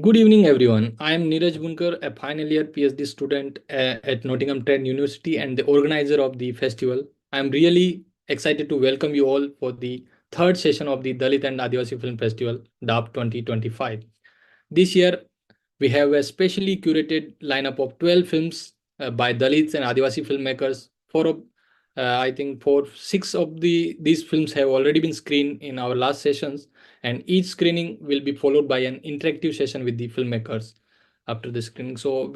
Good evening, everyone. I am Neeraj Bunkar, a final year PhD student at Nottingham Trent University and the organizer of the festival. I am really excited to welcome you all for the third session of the Dalit and Adivasi Film Festival, DAFF 2025. This year, we have a specially curated lineup of 12 films by Dalits and Adivasi filmmakers. I think six of these films have already been screened in our last sessions, and each screening will be followed by an interactive session with the filmmakers after the screening. So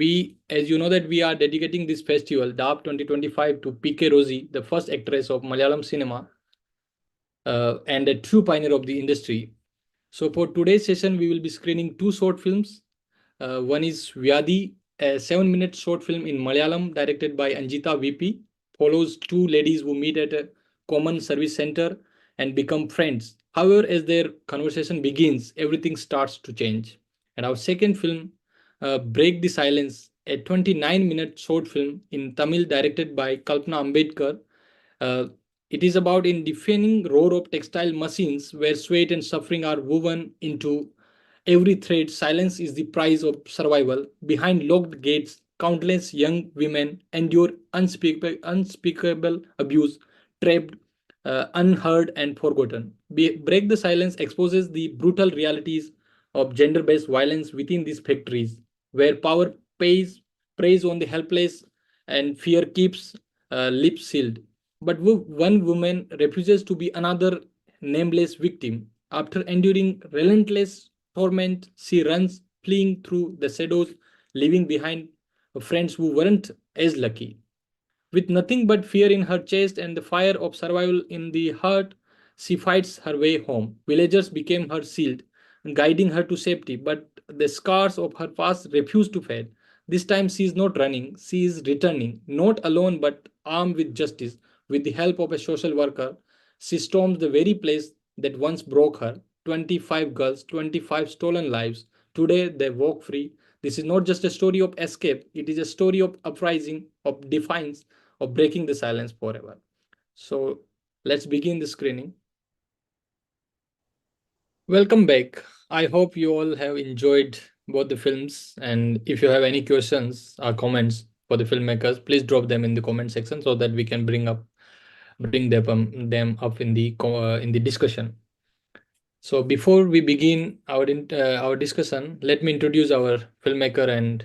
as you know, that we are dedicating this festival, DAP 2025, to PK Rosie, the first actress of Malayalam cinema and a true pioneer of the industry. So for today's session, we will be screening two short films. One is Vyadhi, a 7-minute short film in Malayalam directed by Anjitha V, follows two ladies who meet at a common service center and become friends. However, as their conversation begins, everything starts to change. And our second film, Break the Silence, a 29-minute short film in Tamil directed by Kalpana Ambedkar. Uh, it is about in deafening roar of textile machines where sweat and suffering are woven into every thread. Silence is the price of survival. Behind locked gates, countless young women endure unspeakable abuse, trapped, unheard, and forgotten. Break the Silence exposes the brutal realities of gender based violence within these factories, where power preys on the helpless and fear keeps lips sealed. But one woman refuses to be another nameless victim. After enduring relentless torment, she runs, fleeing through the shadows, leaving behind friends who weren't as lucky. With nothing but fear in her chest and the fire of survival in the heart, she fights her way home. Villagers became her shield, guiding her to safety, but the scars of her past refuse to fade. This time she is not running, she is returning, not alone but armed with justice. With the help of a social worker, she storms the very place that once broke her. 25 girls, 25 stolen lives. Today they walk free. This is not just a story of escape, it is a story of uprising, of defiance, of breaking the silence forever. So let's begin the screening. Welcome back. I hope you all have enjoyed both the films. And if you have any questions or comments for the filmmakers, please drop them in the comment section so that we can bring them up in the discussion. So before we begin our discussion, let me introduce our filmmaker and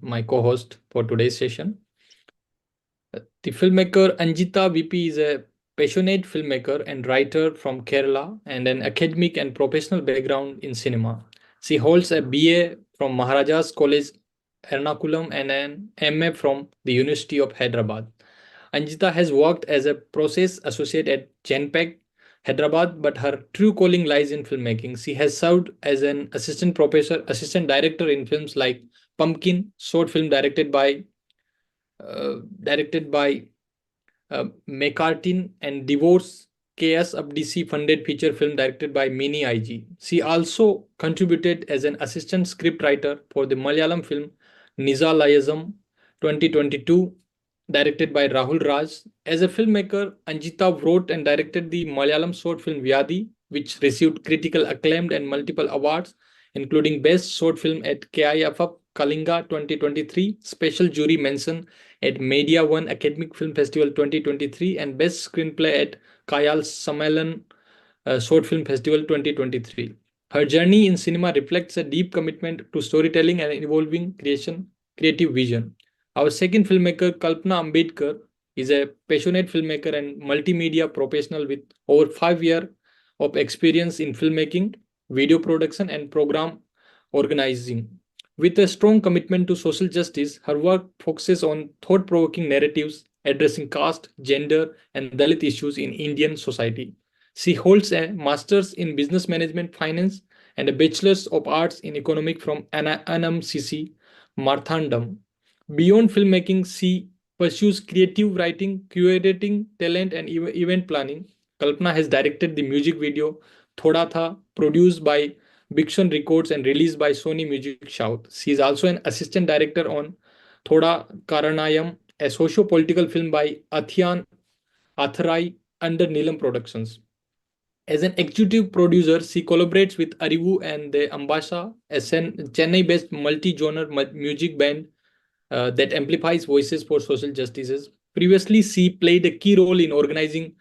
my co-host for today's session. The filmmaker Anjitha V is a passionate filmmaker and writer from Kerala and an academic and professional background in cinema. She holds a BA from Maharajas College, Ernakulam, and an MA from the University of Hyderabad. Anjita has worked as a process associate at Genpact, Hyderabad, but her true calling lies in filmmaking. She has served as an assistant professor, assistant director in films like Pumpkin, short film directed by McCartin, and Divorce, KS Abdisi funded feature film directed by Mini IG. She also contributed as an assistant scriptwriter for the Malayalam film Nizalayasm 2022, directed by Rahul Raj. As a filmmaker, Anjita wrote and directed the Malayalam short film Vyadhi, which received critical acclaim and multiple awards, including Best Short Film at KIFF Kalinga 2023, Special Jury Mention at Media One Academic Film Festival 2023, and Best Screenplay at Kayal Sammelan Short Film Festival 2023. Her journey in cinema reflects a deep commitment to storytelling and evolving creative vision. Our second filmmaker, Kalpana Ambedkar, is a passionate filmmaker and multimedia professional with over 5 years of experience in filmmaking, video production, and program organizing. With a strong commitment to social justice, her work focuses on thought provoking narratives addressing caste, gender, and Dalit issues in Indian society. She holds a master's in business management finance and a bachelor's of arts in economic from NMCC Marthandam. Beyond filmmaking, she pursues creative writing, curating talent, and event planning. Kalpana has directed the music video Thoda Tha, produced by Bixon Records and released by Sony Music South. She is also an assistant director on Thoda Karanayam, a socio-political film by Athian Atharai under Neelam Productions. As an executive producer, she collaborates with Arivu and the Ambasha, a Chennai-based multi-genre music band that amplifies voices for social justices. Previously, she played a key role in organizing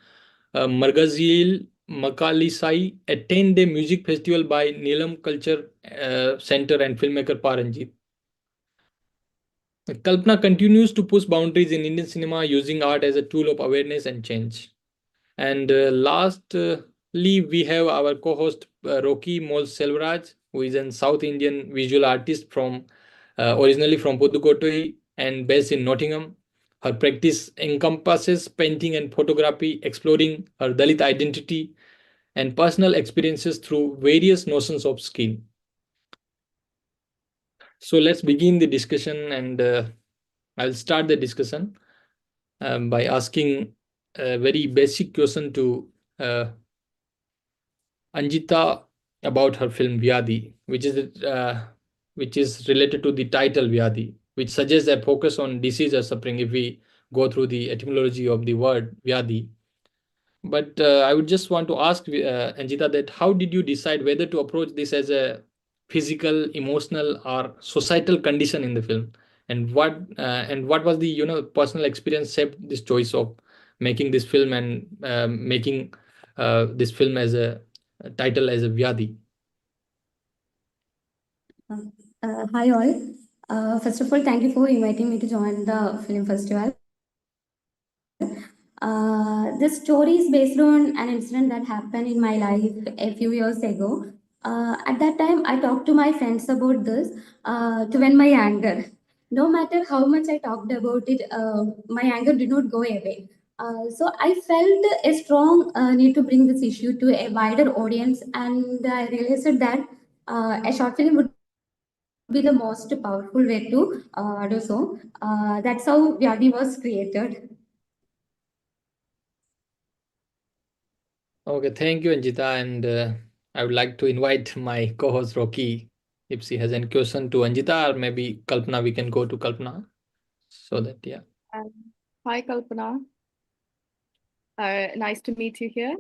Margazil Makalisai, a 10-day music festival by Neelam Culture Center and filmmaker Paranjit. Kalpana continues to push boundaries in Indian cinema using art as a tool of awareness and change. And lastly, we have our co-host Rocky Mol Selvaraj, who is a South Indian visual artist from originally from Pudukkottai and based in Nottingham. Her practice encompasses painting and photography, exploring her Dalit identity and personal experiences through various notions of skin. So let's begin the discussion, and I'll start the discussion by asking a very basic question to Anjitha about her film Vyadhi, which is related to the title Vyadhi, which suggests a focus on disease or suffering if we go through the etymology of the word Vyadhi. But I would just want to ask Anjita that how did you decide whether to approach this as a physical, emotional, or societal condition in the film, and what was the personal experience shaped this choice of making this film and making this film as a title as a Vyadhi? Hi all. First of all, thank you for inviting me to join the film festival. This story is based on an incident that happened in my life a few years ago. At that time, I talked to my friends about this to vent my anger. No matter how much I talked about it, my anger did not go away. So I felt a strong need to bring this issue to a wider audience, and I realized that a short film would be the most powerful way to do so. That's how Vyadi was created. Okay, thank you, Anjita, and I would like to invite my co-host Rocky if she has any question to Anjita, or maybe Kalpana. We can go to Kalpana so that yeah. Um, Hi, Kalpana. Nice to meet you here.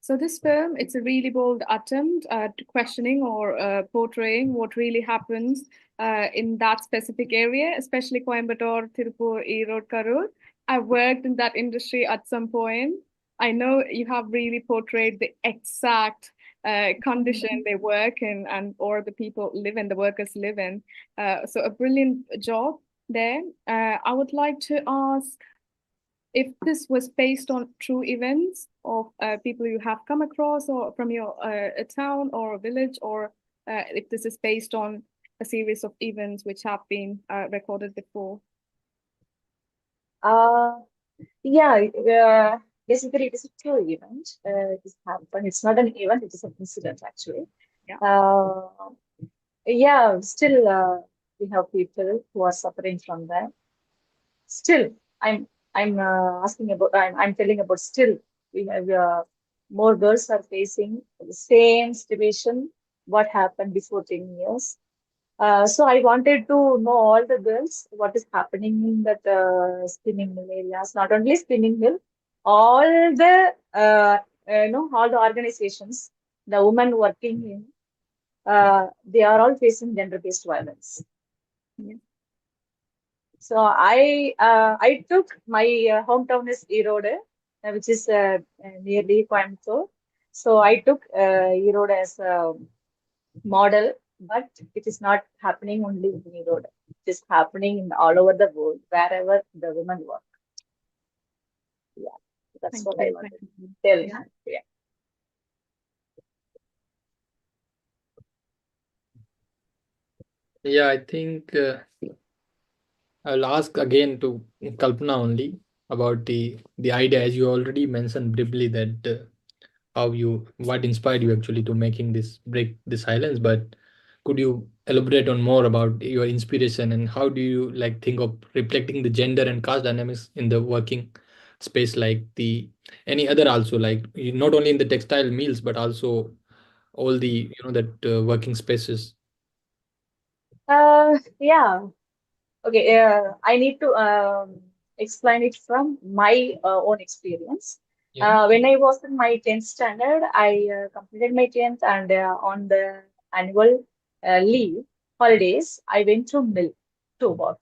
So this film, it's a really bold attempt at questioning or portraying what really happens in that specific area, especially Coimbatore, Tirupur, Erode, Karur. I worked in that industry at some point. I know you have really portrayed the exact condition they work in and or the people live in, the workers live in. So a brilliant job there. I would like to ask if this was based on true events of people you have come across or from your a town or a village, or if this is based on a series of events which have been recorded before. Uh, yeah, basically it is a true event. It is happened. It's not an event, it is an incident actually. Yeah. Uh, yeah, still we have people who are suffering from that. Still, I'm asking about I'm telling about still we have more girls are facing the same situation what happened before 10 years. So I wanted to know all the girls what is happening in that spinning mill areas. Not only spinning mill, all the all the organizations, the women working in, they are all facing gender-based violence. Yeah. So I took my hometown is Erode, which is nearly Coimbatore. So I took Erode as a model, but it is not happening only in Europe. It is happening in all over the world, wherever the women work. Yeah, that's Thank what I you. wanted Thank you. to tell. Yeah. Yeah. Yeah, I think I'll ask again to Kalpana only about the idea, as you already mentioned briefly that how you what inspired you actually to making this break the silence. But could you elaborate on more about your inspiration and how do you like think of reflecting the gender and caste dynamics in the working space, like the any other also like not only in the textile mills but also all the that working spaces. Yeah. Okay. I need to explain it from my own experience. Yeah. When I was in my 10th standard, I completed my 10th, and on the annual leave holidays, I went to mill to work.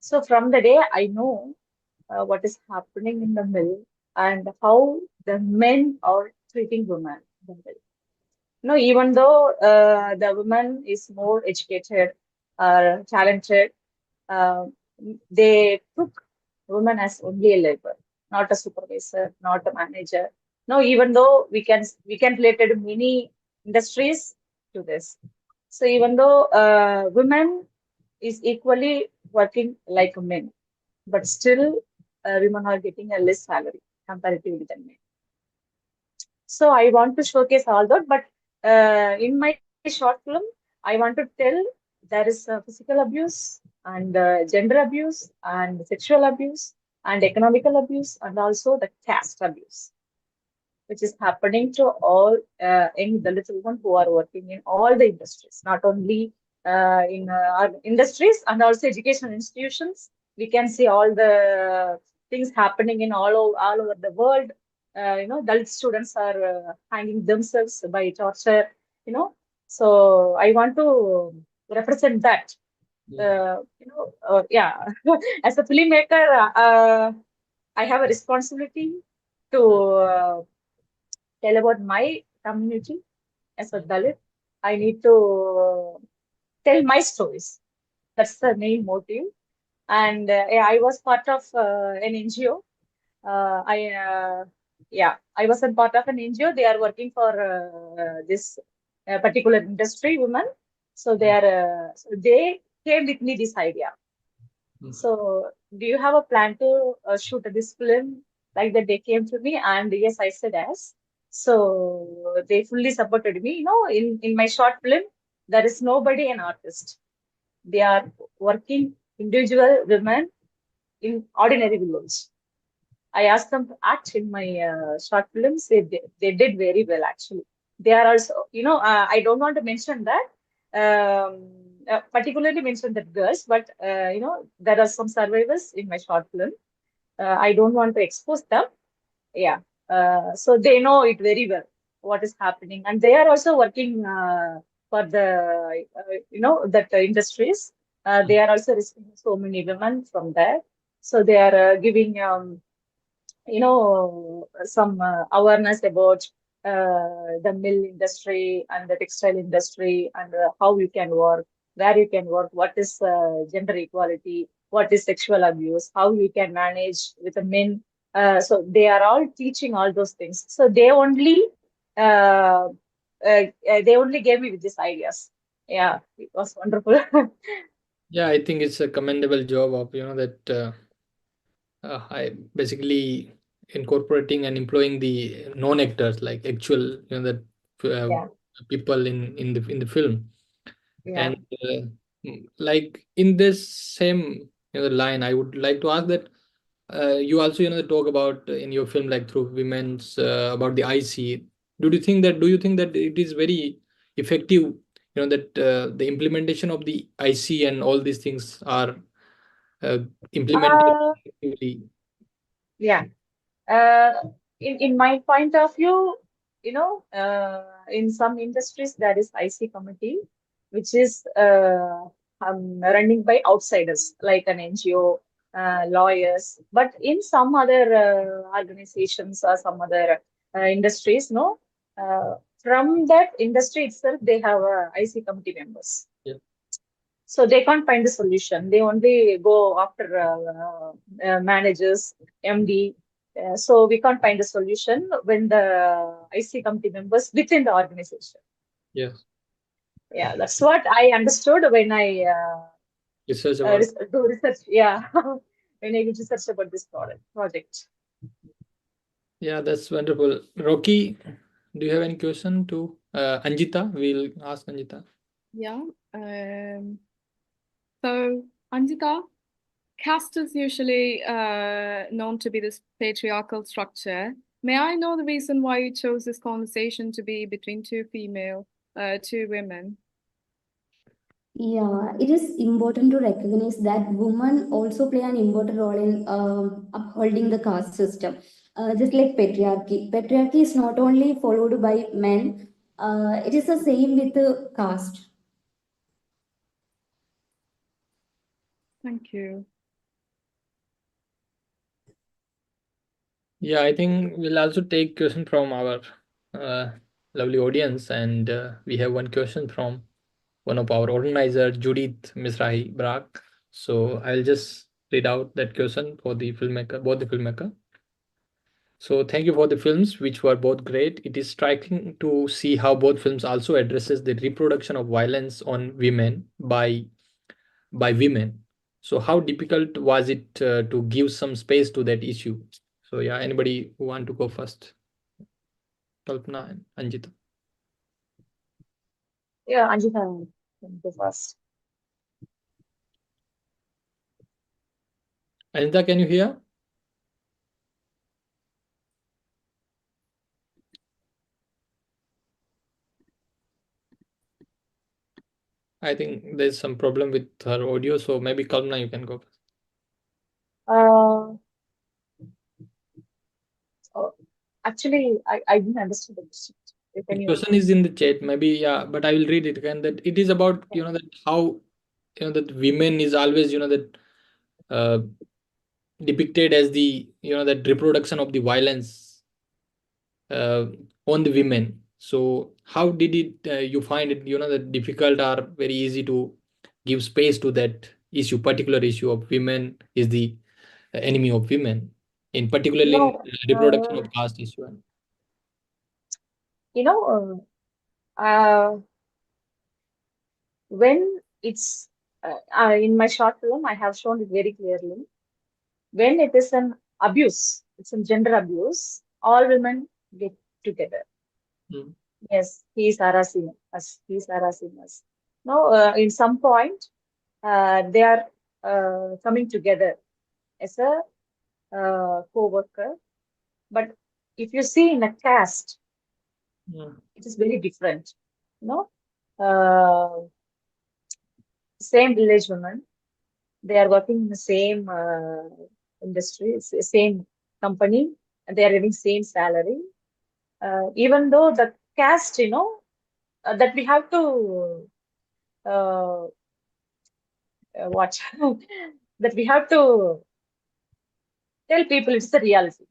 So from the day I know what is happening in the mill and how the men are treating women in the mill. No, even though the woman is more educated, talented, uh, they took women as only a labor, not a supervisor, not a manager. No, even though we can related many industries to this. So even though women is equally working like men, but still women are getting a less salary comparatively than men. So I want to showcase all that, but in my short film, I want to tell there is physical abuse and gender abuse and sexual abuse and economical abuse and also the caste abuse, which is happening to all in the little one who are working in all the industries, not only in our industries and also education institutions. We can see all the things happening in all over the world. Dalit students are hanging themselves by torture. You know, so I want to represent that. Yeah, as a filmmaker, I have a responsibility to tell about my community as a Dalit. I need to tell my stories. That's the main motive. And yeah, I was part of an NGO. I was a part of an NGO. They are working for this particular industry, women. So they came with me this idea. So, do you have a plan to shoot this film? Like that, they came to me, and yes, I said yes. So they fully supported me. In my short film, there is nobody an artist. They are working individual women in ordinary village. I asked them to act in my short films. They did very well, actually. They are also, I don't want to mention that, particularly mention the girls, but, there are some survivors in my short film. I don't want to expose them. Yeah. So they know it very well, what is happening. And they are also working for that industries. They are also receiving so many women from there. So they are giving some awareness about the mill industry and the textile industry and how you can work, where you can work, what is gender equality, what is sexual abuse, how you can manage with the men. So they are all teaching all those things. So uh, they only gave me with these ideas. Yeah, it was wonderful. Yeah, I think it's a commendable job of that I basically incorporating and employing the non-actors, like actual that uh, Yeah, people in the film. yeah. And like in this same line, I would like to ask that you also talk about in your film, like through women's about the IC. Do you think that it is very effective? That the implementation of the IC and all these things are implemented Uh, effectively. yeah. Uh, in my point of view, in some industries there is IC committee, which is running by outsiders like an NGO, lawyers. But in some other organizations or some other industries, no, from that industry itself, they have IC committee members. Yeah. So they can't find the solution. They only go after managers, MD. So we can't find a solution when the IC committee members within the organization. Yes. Yeah, that's what I understood when I Research about. do research. Yeah, when I do research about this project. Yeah, that's wonderful. Rocky, do you have any question to Anjita? We'll ask Anjita. Yeah. So, Anjita, caste is usually known to be this patriarchal structure. May I know the reason why you chose this conversation to be between two women? Yeah, it is important to recognize that women also play an important role in upholding the caste system. just like patriarchy. Patriarchy is not only followed by men, it is the same with the caste. Thank you. Yeah, I think we'll also take question from our lovely audience, and we have one question from one of our organizer, Judith Misrahi Brak. So I'll just read out that question for the filmmaker, both the filmmaker. So thank you for the films, which were both great. It is striking to see how both films also addresses the reproduction of violence on women by women. So how difficult was it to give some space to that issue? So yeah, anybody who want to go first? Kalpana and Anjita. Yeah, Anjitha, can go first. Anjita, can you hear? I think there's some problem with her audio, so maybe Kalpana, you can go first. Uh, oh, actually, I didn't understand the question. Can The you? question is in the chat, maybe, yeah, but I will read it again. That it is about, that how, that women is always, that uh, depicted as the, that reproduction of the violence uh, on the women. So how did it you find it, that difficult or very easy to give space to that issue, particular issue of women is the enemy of women, in particularly in No, reproduction of caste issue? you know, when it's in my short film, I have shown it very clearly. When it is an abuse, it's a gender abuse, all women get together. Mm. Yes, he is harassing us. He is harassing us. No, in some point, they are coming together as a co-worker. But if you see in a caste, Mm. it is very different. No, uh, same village women, they are working in the same industry, same company, and they are having same salary. Even though the caste, that we have to uh, what that we have to tell people it's the reality.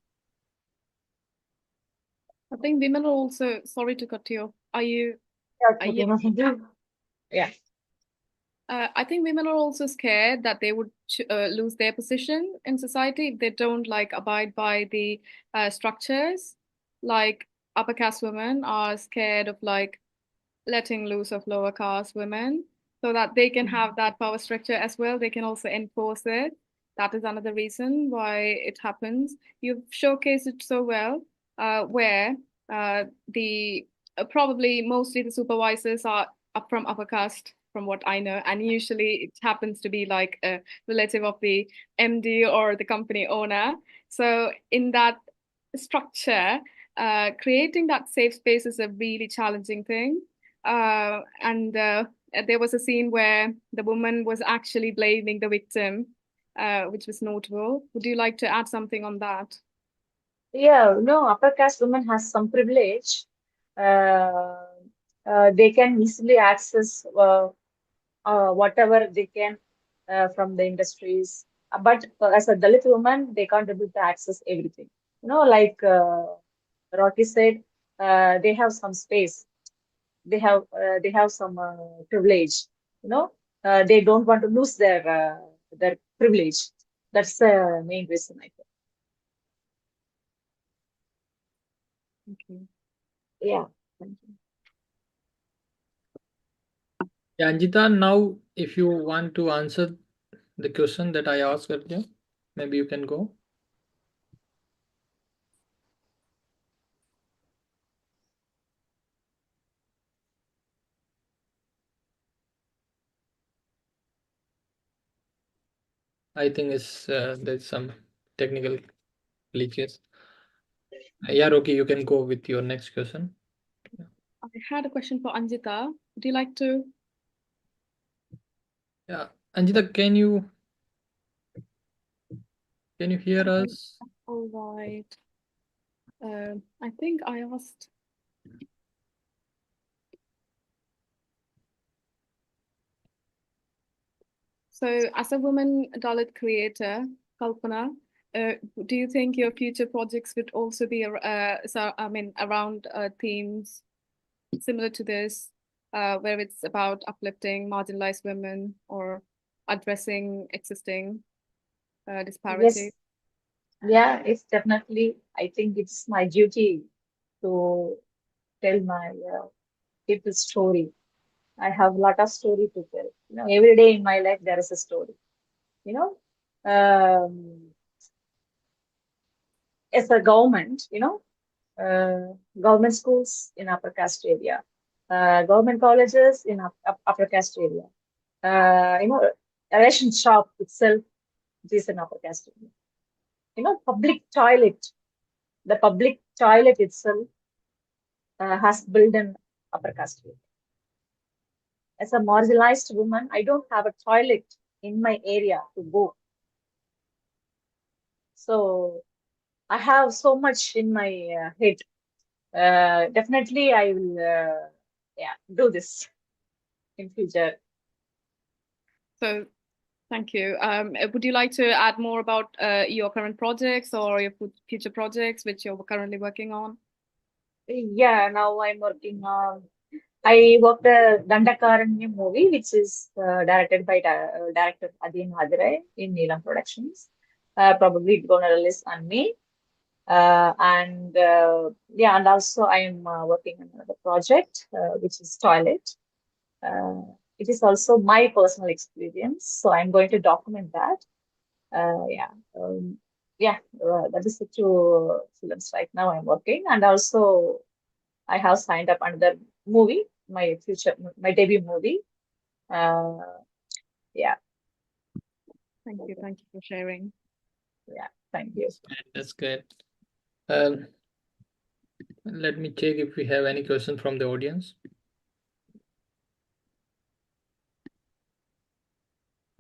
I think women are also, sorry to cut you off. Are you, Yeah, are you, yeah. I think women are also scared that they would lose their position in society if they don't like abide by the structures. Like upper caste women are scared of like letting loose of lower caste women so that they can have that power structure as well. They can also enforce it. That is another reason why it happens. You've showcased it so well, where the probably mostly the supervisors are up from upper caste, from what I know, and usually it happens to be like a relative of the MD or the company owner. So in that structure, creating that safe space is a really challenging thing. And there was a scene where the woman was actually blaming the victim, which was notable. Would you like to add something on that? Yeah, no, upper caste women has some privilege. Uh, they can easily access whatever they can from the industries. But as a Dalit woman, they can't able to access everything. Like Rocky said, they have some space. They have some privilege. They don't want to lose their privilege. That's the main reason, I think. Thank you. Yeah. Thank you. Yeah, Anjita, now if you want to answer the question that I asked earlier, maybe you can go. I think there's some technical glitches. Yeah, Rocky, you can go with your next question. I had a question for Anjita. Would you like to? Yeah, Anjita, can you hear us? All right. I think I asked. So, as a woman Dalit creator, Kalpana, do you think your future projects would also be, around themes similar to this, where it's about uplifting marginalized women or addressing existing disparity? Yes, yeah, it's definitely. I think it's my duty to tell my people's story. I have a lot of story to tell. Every day in my life there is a story. You know, as a government, government schools in upper caste area, government colleges in upper caste area. A ration shop itself is an upper caste area. Public toilet. The public toilet itself has built an upper caste area. As a marginalized woman, I don't have a toilet in my area to go. So I have so much in my head. Definitely, I will do this in future. So, thank you. Would you like to add more about your current projects or your future projects which you're currently working on? Yeah, now I'm working on. I worked a Dandakaranya movie, which is directed by director Adin Hadirai in Neelam Productions. Probably it's gonna release on May. And and also I am working on another project, which is toilet. It is also my personal experience, so I'm going to document that. Uh, yeah, um, that is the two films right now I'm working, and also I have signed up another movie, my debut movie. Uh, yeah, Thank you. Thank you for sharing. yeah, thank you. That's great. Let me check if we have any questions from the audience.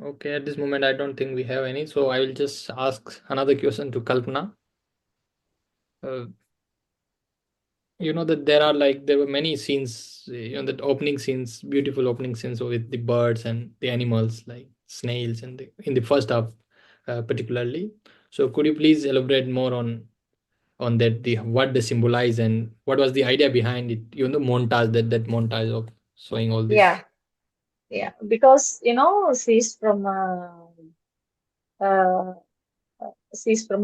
Okay, at this moment, I don't think we have any. So I will just ask another question to Kalpana. That there were many scenes, that opening scenes, beautiful opening scenes with the birds and the animals like snails and in the first half, particularly. So could you please elaborate more on that, what they symbolize and what was the idea behind it? Montage, that montage of showing all this. Yeah, because uh, she's from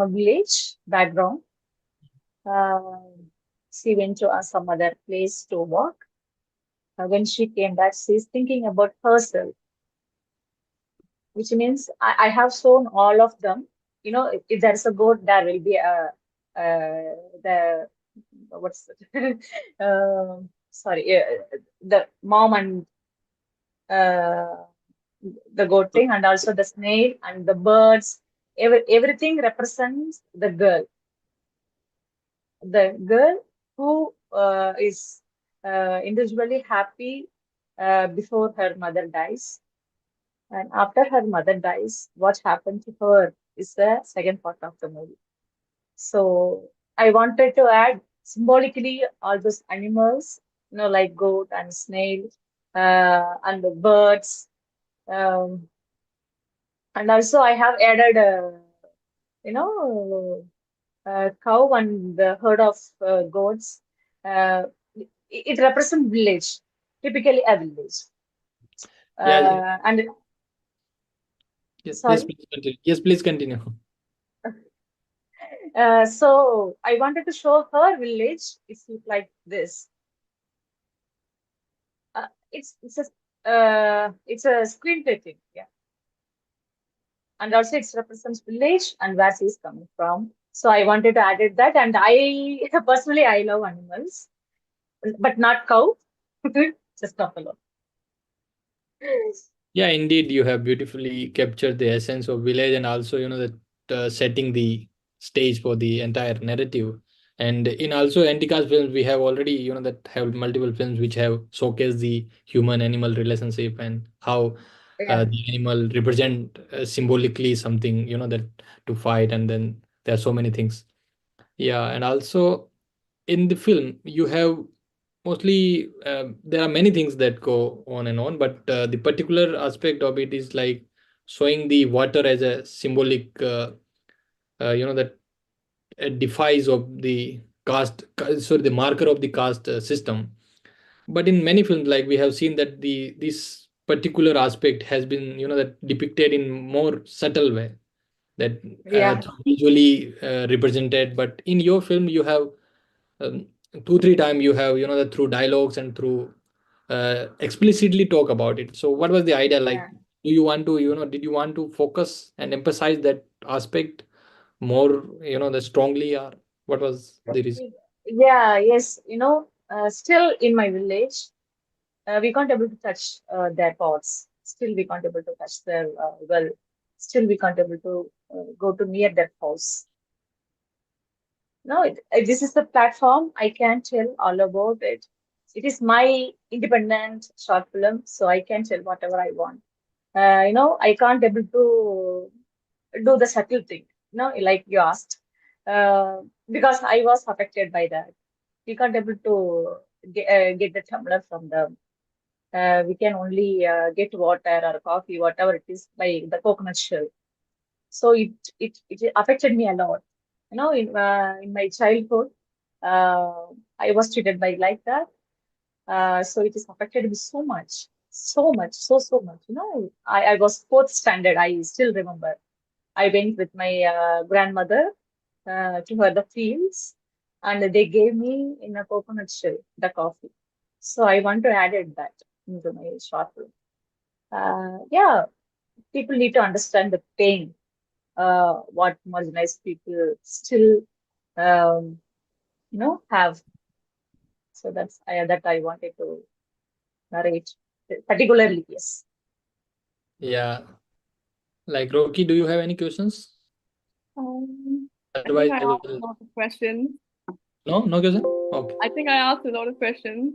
a village background. She went to some other place to work. When she came back, she's thinking about herself, which means I have shown all of them. If there's a goat, there will be the what's it? Sorry, the mom and uh, the goat thing, and also the snail and the birds. Everything represents the girl. The girl who is individually happy before her mother dies. And after her mother dies, what happened to her is the second part of the movie. So I wanted to add symbolically all those animals, like goat and snail, and the birds. And also I have added, you know, cow and the herd of goats. Uh, it represents village, typically a village. And Yes, sorry. please continue. Yes, please continue. So I wanted to show her village. It's like this. It's a screenplay thing, yeah. And also it represents village and where she is coming from. So I wanted to add that, and I personally I love animals, but not cow, just buffalo. Yeah, indeed, you have beautifully captured the essence of village and also, that setting the stage for the entire narrative. And in also Antica's films, we have already, that have multiple films which have showcased the human-animal relationship and how Yeah. the animal represent symbolically something, that to fight. And then there are so many things. Yeah, and also in the film you have mostly there are many things that go on and on, but the particular aspect of it is like showing the water as a symbolic that defies of the sorry, the marker of the caste system. But in many films, like we have seen that the this particular aspect has been that depicted in more subtle way, that Yeah, visually represented. But in your film you have um, 2 3 times you have that through dialogues and through explicitly talk about it. So what was the idea, like, yeah. do you want to did you want to focus and emphasize that aspect more the strongly, or what was the reason? Yeah, yes. Still in my village, we can't able to touch their pots. Still, we can't able to touch their well. Still, we can't able to go to near their house. No, this is the platform. I can tell all about it. It is my independent short film, so I can tell whatever I want. I can't able to do the subtle thing, like you asked, because I was affected by that. We can't able to get the tumbler from them. We can only get water or coffee, whatever it is, by the coconut shell. So it affected me a lot. In my childhood, uh, I was treated by like that. So it has affected me so much, so much. I was fourth standard. I still remember. I went with my grandmother to her the fields, and they gave me in a coconut shell the coffee. So I want to add that into my short film. Yeah, people need to understand the pain what marginalized people still um, have. So that I wanted to narrate particularly. Yes. Yeah, like Rocky, do you have any questions? I think Otherwise I I asked a will. lot of questions. No question. Okay. I think I asked a lot of questions.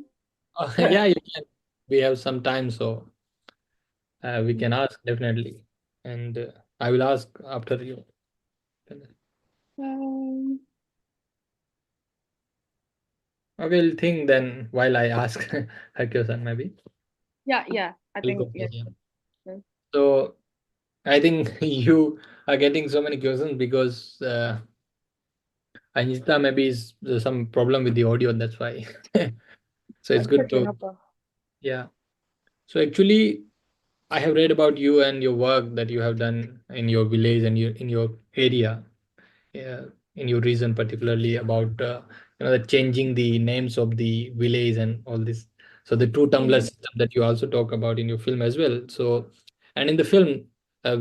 Yeah, you can. We have some time, so we can ask definitely, and I will ask after you. Um, I will think then while I ask a question, maybe. yeah, I Will think, go yeah. first, yeah. Yes. So I think you are getting so many questions because Anjita maybe is there's some problem with the audio. That's why. So it's That's good okay, to, no problem. yeah. So actually, I have read about you and your work that you have done in your village and in your area, uh, in your region, particularly about the changing the names of the village and all this. So the true tumbler Mhm. system that you also talk about in your film as well. So, and in the film,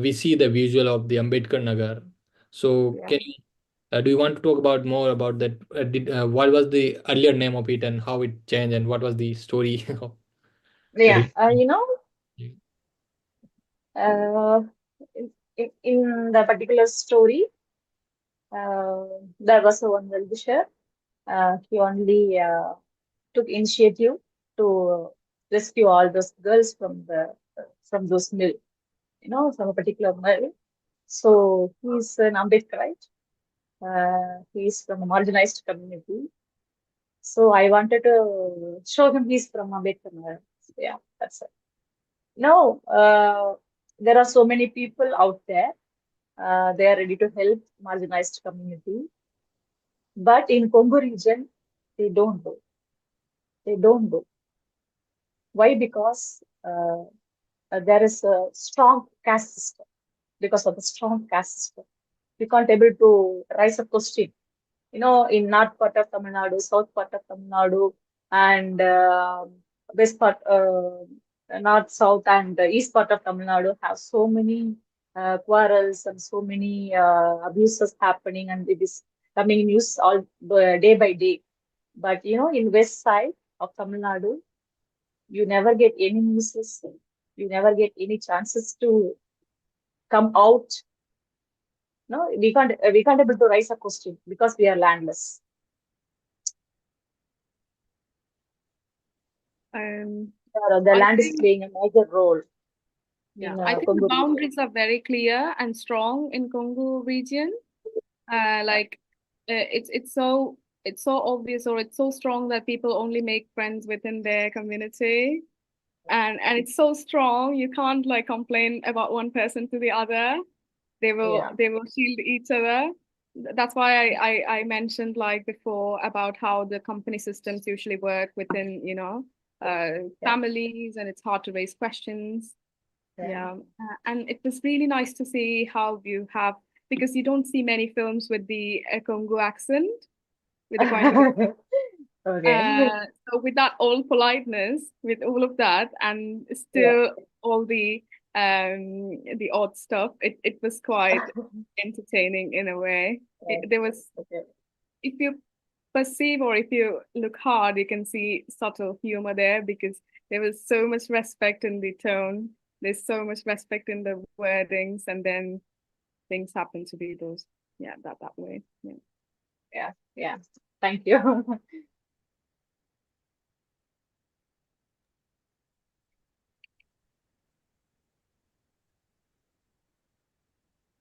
we see the visual of the Ambedkar Nagar. So Yeah. can you do you want to talk about more about that? What was the earlier name of it and how it changed and what was the story of that Yeah. it? Uh, in the particular story, uh, there was one well-wisher. He only took initiative to rescue all those girls from those mill, from a particular mill. So he's an Ambedkarite. He's from a marginalized community. So I wanted to show him he's from Ambedkar. Yeah, that's it. No, there are so many people out there. They are ready to help marginalized community. But in Congo region, they don't do. They don't do. Why? Because there is a strong caste system. Because of the strong caste system, we can't able to raise a question. In north part of Tamil Nadu, south part of Tamil Nadu, and west part, north, south, and east part of Tamil Nadu have so many quarrels and so many abuses happening, and it is coming in news all day by day. But in west side of Tamil Nadu, you never get any news. You never get any chances to come out. No, we can't able to raise a question because we are landless. The I land is think, playing a major role yeah, in I think the Congo region. boundaries are very clear and strong in Congo region. Like it's so it's so obvious or it's so strong that people only make friends within their community. And it's so strong, you can't like complain about one person to the other. Yeah. They will shield each other. That's why I mentioned like before about how the company systems usually work within, families, and it's hard to raise questions. Yeah. And it was really nice to see how you have, because you don't see many films with the Congo accent, with the Coimbatore. Okay. So with that all politeness, with all of that, and Yeah. still all the odd stuff, it was quite entertaining in a way. There was, Okay. if you perceive or if you look hard, you can see subtle humor there, because there was so much respect in the tone. There's so much respect in the wordings, and then things happen to be those, that way. Yeah. Yeah. Yeah. Thank you.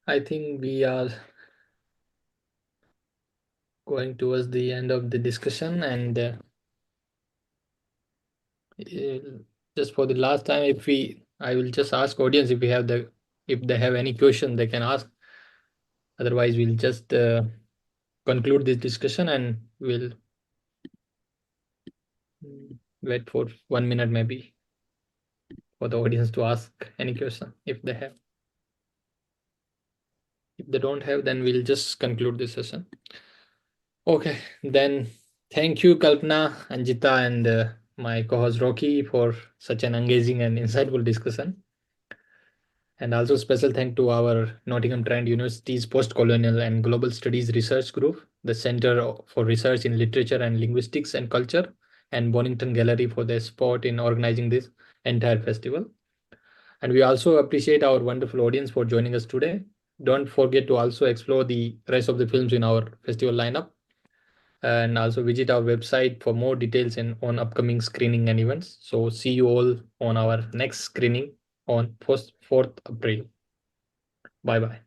I think we are going towards the end of the discussion, and just for the last time, I will just ask audience if they have any question they can ask. Otherwise, we'll just conclude this discussion, and we'll wait for 1 minute maybe for the audience to ask any question if they have. If they don't have, then we'll just conclude this session. Okay, then thank you, Kalpana, Anjita, and my co-host Rocky for such an engaging and insightful discussion. And also special thank to our Nottingham Trent University's Post-Colonial and Global Studies Research Group, the Center for Research in Literature and Linguistics and Culture, and Bonington Gallery for their support in organizing this entire festival. And we also appreciate our wonderful audience for joining us today. Don't forget to also explore the rest of the films in our festival lineup, and also visit our website for more details on upcoming screening and events. So see you all on our next screening on 4th April. Bye bye.